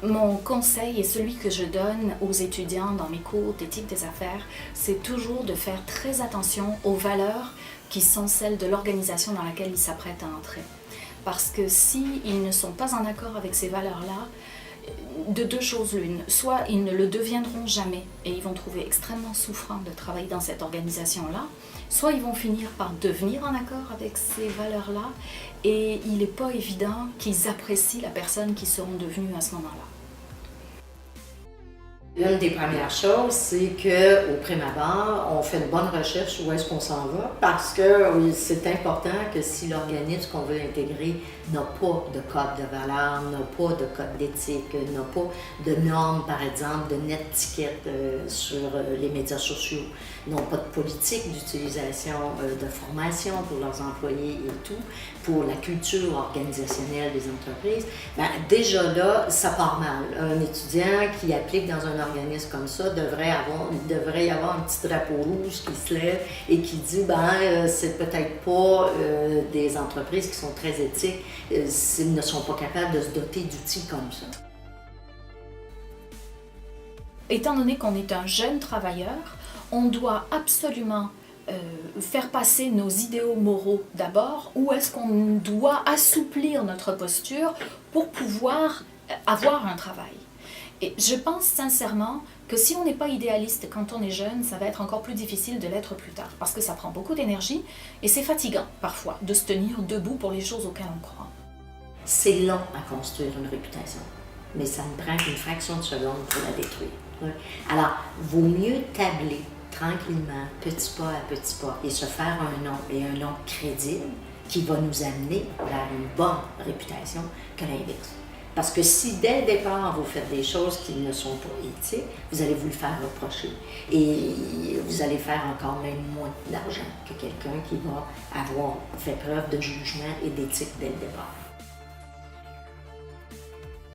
Mon conseil et celui que je donne aux étudiants dans mes cours d'éthique des affaires, c'est toujours de faire très attention aux valeurs qui sont celles de l'organisation dans laquelle ils s'apprêtent à entrer. Parce que s'ils ne sont pas en accord avec ces valeurs-là, de deux choses l'une, soit ils ne le deviendront jamais et ils vont trouver extrêmement souffrant de travailler dans cette organisation-là, soit ils vont finir par devenir en accord avec ces valeurs-là et il n'est pas évident qu'ils apprécient la personne qu'ils seront devenus à ce moment-là. L'une des premières choses, c'est qu'au prime abord, on fait une bonne recherche où est-ce qu'on s'en va, parce que c'est important que si l'organisme qu'on veut intégrer n'a pas de code de valeur, n'a pas de code d'éthique, n'a pas de normes, par exemple, de netiquette sur les médias sociaux, n'ont pas de politique d'utilisation de formation pour leurs employés et tout, pour la culture organisationnelle des entreprises, bien, déjà là, ça part mal. Un étudiant qui applique dans un organisme comme ça il devrait y avoir un petit drapeau rouge qui se lève et qui dit c'est peut-être pas des entreprises qui sont très éthiques s'ils ne sont pas capables de se doter d'outils comme ça. Étant donné qu'on est un jeune travailleur, on doit absolument faire passer nos idéaux moraux d'abord, ou est-ce qu'on doit assouplir notre posture pour pouvoir avoir un travail. Et je pense sincèrement que si on n'est pas idéaliste quand on est jeune, ça va être encore plus difficile de l'être plus tard, parce que ça prend beaucoup d'énergie et c'est fatigant parfois de se tenir debout pour les choses auxquelles on croit. C'est long à construire une réputation, mais ça ne prend qu'une fraction de seconde pour la détruire. Alors, vaut mieux tabler tranquillement, petit pas à petit pas, et se faire un nom, et un nom crédible, qui va nous amener vers une bonne réputation, que l'inverse. Parce que si dès le départ vous faites des choses qui ne sont pas éthiques, vous allez vous le faire reprocher. Et vous allez faire encore même moins d'argent que quelqu'un qui va avoir fait preuve de jugement et d'éthique dès le départ.